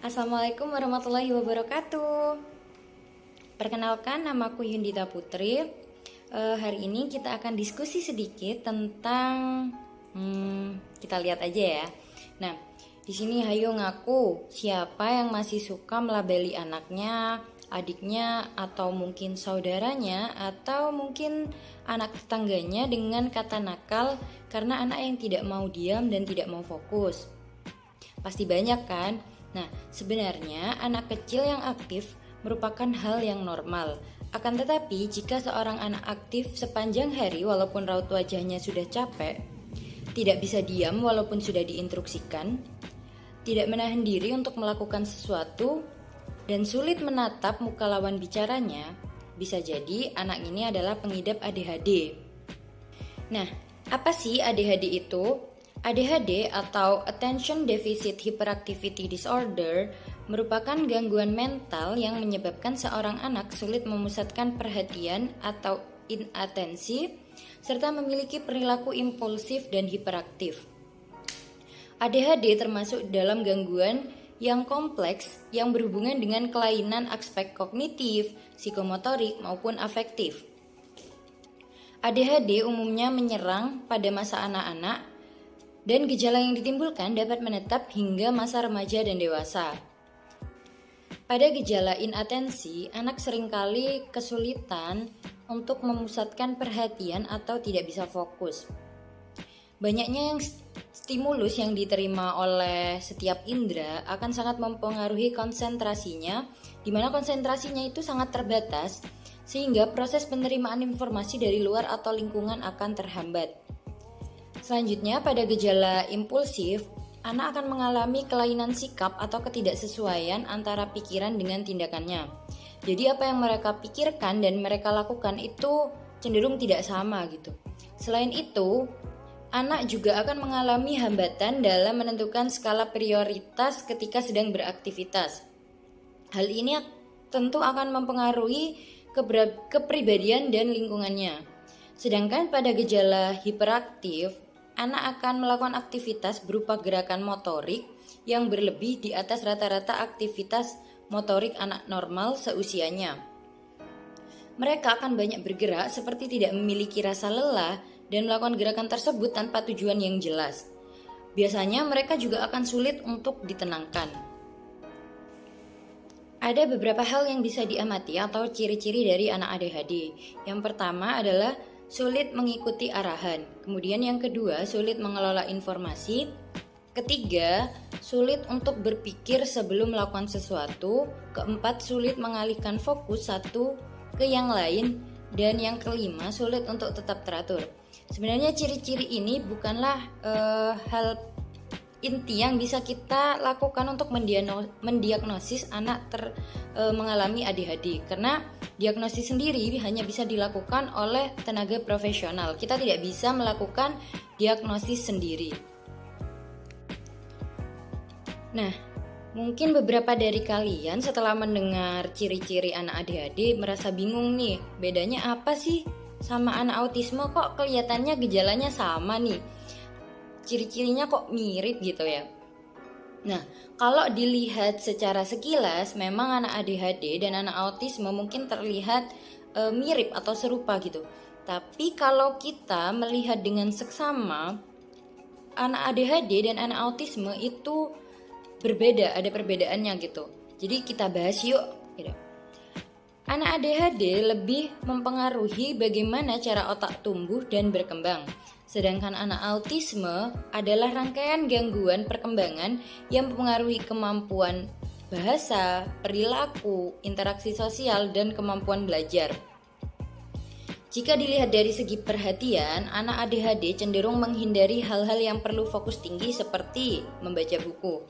Assalamualaikum warahmatullahi wabarakatuh. Perkenalkan, namaku Yundita Putri. Hari ini kita akan diskusi sedikit tentang kita lihat aja ya. Nah, di sini Hayo ngaku siapa yang masih suka melabeli anaknya, adiknya, atau mungkin saudaranya, atau mungkin anak tetangganya dengan kata nakal karena anak yang tidak mau diam dan tidak mau fokus. Pasti banyak kan? Nah, sebenarnya anak kecil yang aktif merupakan hal yang normal. Akan tetapi, jika seorang anak aktif sepanjang hari walaupun raut wajahnya sudah capek, tidak bisa diam walaupun sudah diinstruksikan, tidak menahan diri untuk melakukan sesuatu, dan sulit menatap muka lawan bicaranya, bisa jadi anak ini adalah pengidap ADHD. Nah, apa sih ADHD itu? ADHD atau Attention Deficit Hyperactivity Disorder merupakan gangguan mental yang menyebabkan seorang anak sulit memusatkan perhatian atau inatensi serta memiliki perilaku impulsif dan hiperaktif. ADHD termasuk dalam gangguan yang kompleks yang berhubungan dengan kelainan aspek kognitif, psikomotorik maupun afektif. ADHD umumnya menyerang pada masa anak-anak dan gejala yang ditimbulkan dapat menetap hingga masa remaja dan dewasa. Pada gejala inatensi, anak seringkali kesulitan untuk memusatkan perhatian atau tidak bisa fokus. Banyaknya stimulus yang diterima oleh setiap indera akan sangat mempengaruhi konsentrasinya, di mana konsentrasinya itu sangat terbatas, sehingga proses penerimaan informasi dari luar atau lingkungan akan terhambat. Selanjutnya, pada gejala impulsif, anak akan mengalami kelainan sikap atau ketidaksesuaian antara pikiran dengan tindakannya. Jadi apa yang mereka pikirkan dan mereka lakukan itu cenderung tidak sama gitu. Selain itu, anak juga akan mengalami hambatan dalam menentukan skala prioritas ketika sedang beraktivitas. Hal ini tentu akan mempengaruhi kepribadian dan lingkungannya. Sedangkan pada gejala hiperaktif, anak akan melakukan aktivitas berupa gerakan motorik yang berlebih di atas rata-rata aktivitas motorik anak normal seusianya. Mereka akan banyak bergerak seperti tidak memiliki rasa lelah dan melakukan gerakan tersebut tanpa tujuan yang jelas. Biasanya mereka juga akan sulit untuk ditenangkan. Ada beberapa hal yang bisa diamati atau ciri-ciri dari anak ADHD. Yang pertama adalah sulit mengikuti arahan. Kemudian yang kedua, sulit mengelola informasi. Ketiga, sulit untuk berpikir sebelum melakukan sesuatu. Keempat, sulit mengalihkan fokus satu ke yang lain. Dan yang kelima, sulit untuk tetap teratur. Sebenarnya ciri-ciri ini bukanlah hal inti yang bisa kita lakukan untuk mendiagnosis anak mengalami ADHD, karena diagnosis sendiri hanya bisa dilakukan oleh tenaga profesional. Kita tidak bisa melakukan diagnosis sendiri. Nah, mungkin beberapa dari kalian setelah mendengar ciri-ciri anak ADHD merasa bingung nih, bedanya apa sih sama anak autisme, kok kelihatannya gejalanya sama nih? Ciri-cirinya kok mirip gitu ya. Nah, kalau dilihat secara sekilas, memang anak ADHD dan anak autisme mungkin terlihat mirip atau serupa gitu. Tapi kalau kita melihat dengan seksama, anak ADHD dan anak autisme itu berbeda, ada perbedaannya gitu. Jadi kita bahas yuk gitu. Anak ADHD lebih mempengaruhi bagaimana cara otak tumbuh dan berkembang. Sedangkan anak autisme adalah rangkaian gangguan perkembangan yang mempengaruhi kemampuan bahasa, perilaku, interaksi sosial, dan kemampuan belajar. Jika dilihat dari segi perhatian, anak ADHD cenderung menghindari hal-hal yang perlu fokus tinggi seperti membaca buku.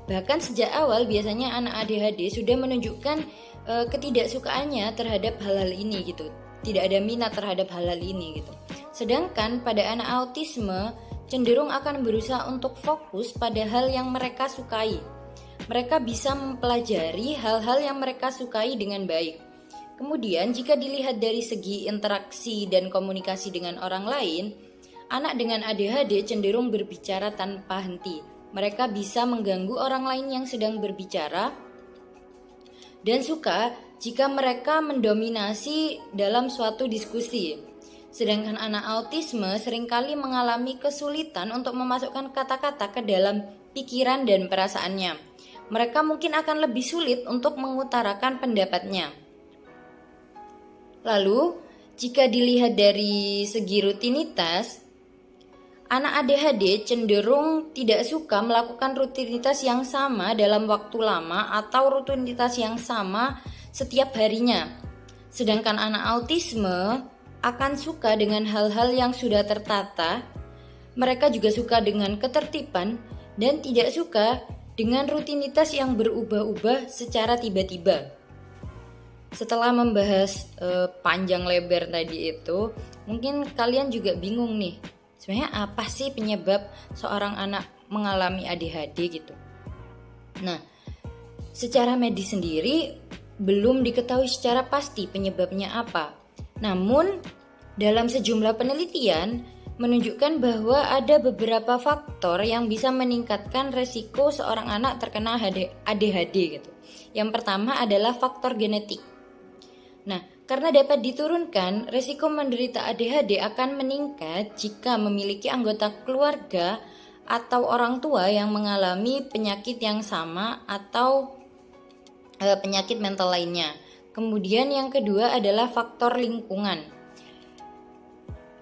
Bahkan sejak awal biasanya anak ADHD sudah menunjukkan ketidaksukaannya terhadap hal-hal ini gitu. Tidak ada minat terhadap hal-hal ini gitu. Sedangkan pada anak autisme cenderung akan berusaha untuk fokus pada hal yang mereka sukai. Mereka bisa mempelajari hal-hal yang mereka sukai dengan baik. Kemudian jika dilihat dari segi interaksi dan komunikasi dengan orang lain, anak dengan ADHD cenderung berbicara tanpa henti. mereka bisa mengganggu orang lain yang sedang berbicara, dan suka jika mereka mendominasi dalam suatu diskusi. Sedangkan anak autisme seringkali mengalami kesulitan untuk memasukkan kata-kata ke dalam pikiran dan perasaannya. Mereka mungkin akan lebih sulit untuk mengutarakan pendapatnya. Lalu, jika dilihat dari segi rutinitas, anak ADHD cenderung tidak suka melakukan rutinitas yang sama dalam waktu lama atau rutinitas yang sama setiap harinya. Sedangkan anak autisme akan suka dengan hal-hal yang sudah tertata. Mereka juga suka dengan ketertiban dan tidak suka dengan rutinitas yang berubah-ubah secara tiba-tiba. Setelah membahas panjang lebar tadi itu, mungkin kalian juga bingung nih, sebenarnya apa sih penyebab seorang anak mengalami ADHD gitu. Nah, secara medis sendiri belum diketahui secara pasti penyebabnya apa. Namun, dalam sejumlah penelitian menunjukkan bahwa ada beberapa faktor yang bisa meningkatkan resiko seorang anak terkena ADHD gitu. Yang pertama adalah faktor genetik. Nah, karena dapat diturunkan, resiko menderita ADHD akan meningkat jika memiliki anggota keluarga atau orang tua yang mengalami penyakit yang sama atau penyakit mental lainnya. Kemudian yang kedua adalah faktor lingkungan.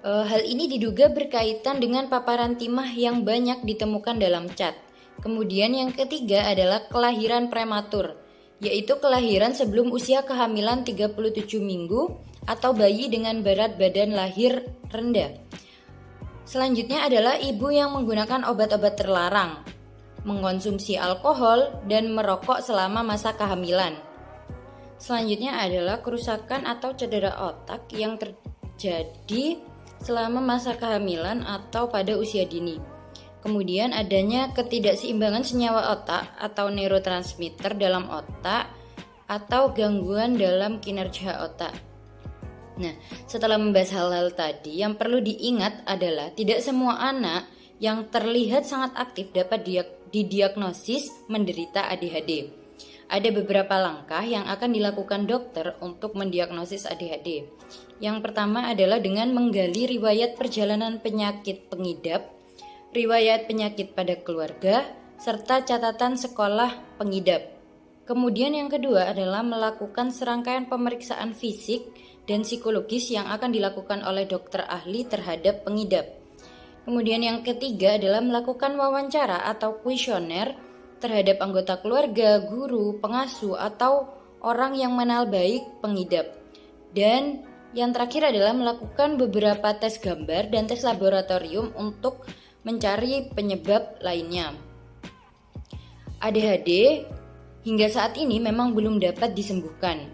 Hal ini diduga berkaitan dengan paparan timah yang banyak ditemukan dalam cat. Kemudian yang ketiga adalah kelahiran prematur, yaitu kelahiran sebelum usia kehamilan 37 minggu atau bayi dengan berat badan lahir rendah. Selanjutnya adalah ibu yang menggunakan obat-obat terlarang, mengkonsumsi alkohol, dan merokok selama masa kehamilan. Selanjutnya adalah kerusakan atau cedera otak yang terjadi selama masa kehamilan atau pada usia dini. Kemudian adanya ketidakseimbangan senyawa otak atau neurotransmitter dalam otak atau gangguan dalam kinerja otak. Nah, setelah membahas hal-hal tadi, yang perlu diingat adalah tidak semua anak yang terlihat sangat aktif dapat didiagnosis menderita ADHD. Ada beberapa langkah yang akan dilakukan dokter untuk mendiagnosis ADHD. Yang pertama adalah dengan menggali riwayat perjalanan penyakit pengidap, riwayat penyakit pada keluarga, serta catatan sekolah pengidap. Kemudian yang kedua adalah melakukan serangkaian pemeriksaan fisik dan psikologis yang akan dilakukan oleh dokter ahli terhadap pengidap. Kemudian yang ketiga adalah melakukan wawancara atau kuesioner terhadap anggota keluarga, guru, pengasuh, atau orang yang mengenal baik pengidap. Dan yang terakhir adalah melakukan beberapa tes gambar dan tes laboratorium untuk mencari penyebab lainnya. ADHD hingga saat ini memang belum dapat disembuhkan.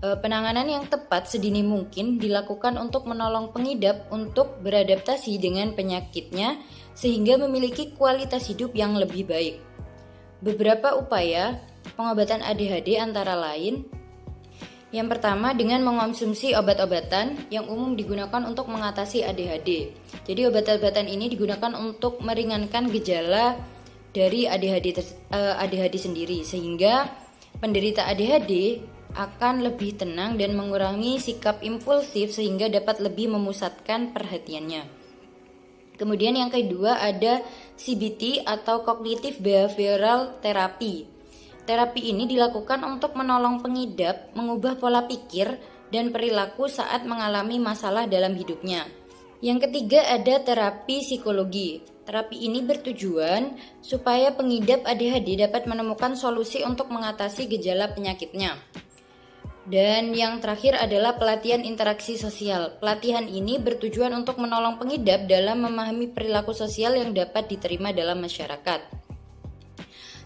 Penanganan yang tepat sedini mungkin dilakukan untuk menolong pengidap untuk beradaptasi dengan penyakitnya sehingga memiliki kualitas hidup yang lebih baik. Beberapa upaya pengobatan ADHD antara lain, yang pertama dengan mengonsumsi obat-obatan yang umum digunakan untuk mengatasi ADHD. Jadi obat-obatan ini digunakan untuk meringankan gejala dari ADHD sendiri sehingga penderita ADHD akan lebih tenang dan mengurangi sikap impulsif sehingga dapat lebih memusatkan perhatiannya. Kemudian yang kedua ada CBT atau Cognitive Behavioral Therapy. Terapi ini dilakukan untuk menolong pengidap mengubah pola pikir dan perilaku saat mengalami masalah dalam hidupnya. Yang ketiga ada terapi psikologi. Terapi ini bertujuan supaya pengidap ADHD dapat menemukan solusi untuk mengatasi gejala penyakitnya. Dan yang terakhir adalah pelatihan interaksi sosial. Pelatihan ini bertujuan untuk menolong pengidap dalam memahami perilaku sosial yang dapat diterima dalam masyarakat.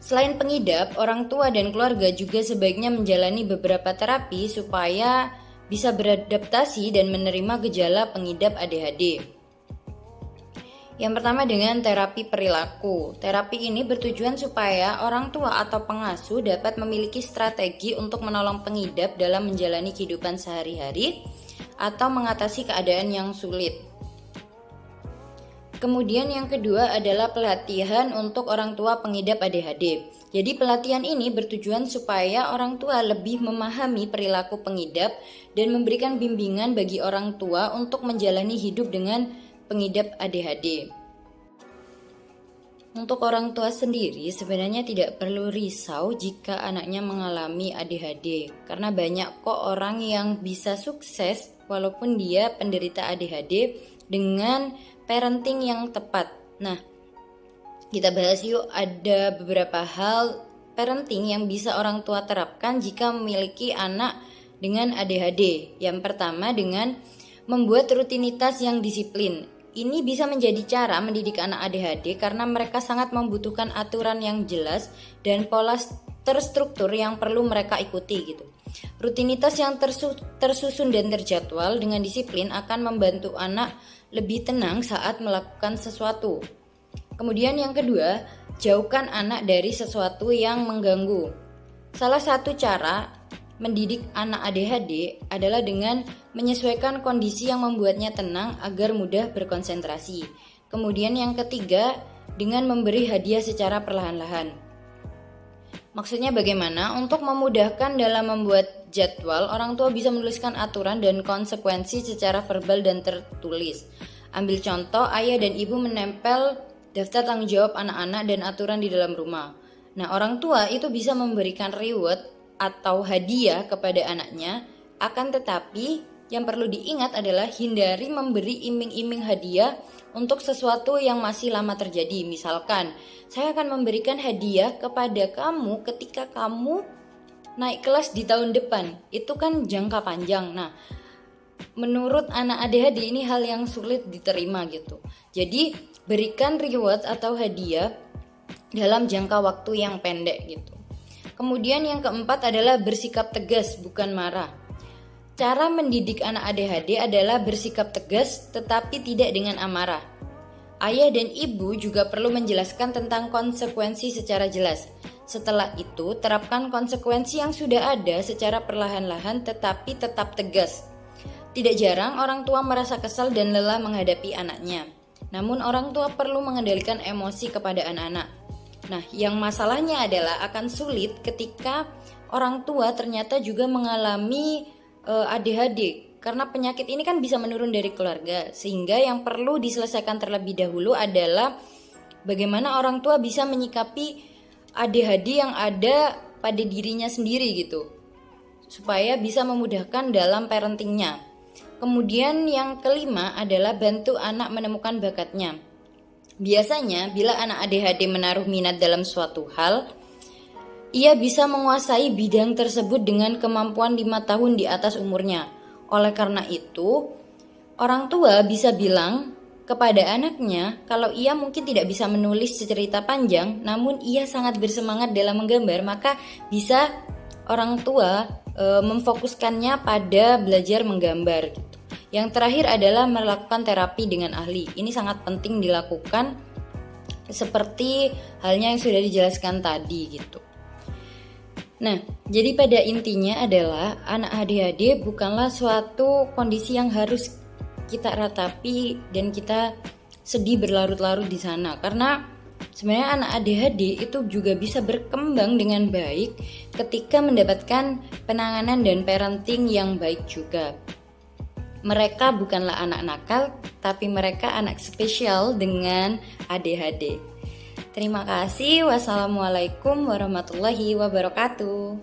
Selain pengidap, orang tua dan keluarga juga sebaiknya menjalani beberapa terapi supaya bisa beradaptasi dan menerima gejala pengidap ADHD. Yang pertama dengan terapi perilaku. Terapi ini bertujuan supaya orang tua atau pengasuh dapat memiliki strategi untuk menolong pengidap dalam menjalani kehidupan sehari-hari atau mengatasi keadaan yang sulit. Kemudian yang kedua adalah pelatihan untuk orang tua pengidap ADHD. Jadi pelatihan ini bertujuan supaya orang tua lebih memahami perilaku pengidap dan memberikan bimbingan bagi orang tua untuk menjalani hidup dengan pengidap ADHD. Untuk orang tua sendiri sebenarnya tidak perlu risau jika anaknya mengalami ADHD, karena banyak kok orang yang bisa sukses walaupun dia penderita ADHD dengan parenting yang tepat. Nah, kita bahas yuk, ada beberapa hal parenting yang bisa orang tua terapkan jika memiliki anak dengan ADHD. Yang pertama dengan membuat rutinitas yang disiplin. Ini bisa menjadi cara mendidik anak ADHD karena mereka sangat membutuhkan aturan yang jelas dan pola terstruktur yang perlu mereka ikuti gitu. Rutinitas yang tersusun dan terjadwal dengan disiplin akan membantu anak lebih tenang saat melakukan sesuatu. Kemudian yang kedua, jauhkan anak dari sesuatu yang mengganggu. Salah satu cara mendidik anak ADHD adalah dengan menyesuaikan kondisi yang membuatnya tenang agar mudah berkonsentrasi. Kemudian yang ketiga, dengan memberi hadiah secara perlahan-lahan. Maksudnya bagaimana? Untuk memudahkan dalam membuat jadwal, orang tua bisa menuliskan aturan dan konsekuensi secara verbal dan tertulis. Ambil contoh, ayah dan ibu menempel daftar tanggung jawab anak-anak dan aturan di dalam rumah. Nah, orang tua itu bisa memberikan reward atau hadiah kepada anaknya, akan tetapi yang perlu diingat adalah hindari memberi iming-iming hadiah untuk sesuatu yang masih lama terjadi. Misalkan, saya akan memberikan hadiah kepada kamu ketika kamu naik kelas di tahun depan. Itu kan jangka panjang. Nah, menurut anak ADHD ini hal yang sulit diterima gitu. Jadi, berikan reward atau hadiah dalam jangka waktu yang pendek gitu. Kemudian yang keempat adalah bersikap tegas, bukan marah. Cara mendidik anak ADHD adalah bersikap tegas tetapi tidak dengan amarah. Ayah dan ibu juga perlu menjelaskan tentang konsekuensi secara jelas. Setelah itu, terapkan konsekuensi yang sudah ada secara perlahan-lahan tetapi tetap tegas. Tidak jarang orang tua merasa kesal dan lelah menghadapi anaknya. Namun orang tua perlu mengendalikan emosi kepada anak-anak. Nah, yang masalahnya adalah akan sulit ketika orang tua ternyata juga mengalami ADHD, karena penyakit ini kan bisa menurun dari keluarga, sehingga yang perlu diselesaikan terlebih dahulu adalah bagaimana orang tua bisa menyikapi ADHD yang ada pada dirinya sendiri gitu, supaya bisa memudahkan dalam parentingnya. Kemudian yang kelima adalah bantu anak menemukan bakatnya. Biasanya bila anak ADHD menaruh minat dalam suatu hal, ia bisa menguasai bidang tersebut dengan kemampuan 5 tahun di atas umurnya. Oleh karena itu, orang tua bisa bilang kepada anaknya kalau ia mungkin tidak bisa menulis cerita panjang, namun ia sangat bersemangat dalam menggambar, maka bisa orang tua memfokuskannya pada belajar menggambar gitu. Yang terakhir adalah melakukan terapi dengan ahli. Ini sangat penting dilakukan seperti halnya yang sudah dijelaskan tadi gitu. Nah, jadi pada intinya adalah anak ADHD bukanlah suatu kondisi yang harus kita ratapi dan kita sedih berlarut-larut di sana. Karena sebenarnya anak ADHD itu juga bisa berkembang dengan baik ketika mendapatkan penanganan dan parenting yang baik juga. Mereka bukanlah anak nakal, tapi mereka anak spesial dengan ADHD. Terima kasih. Wassalamualaikum warahmatullahi wabarakatuh.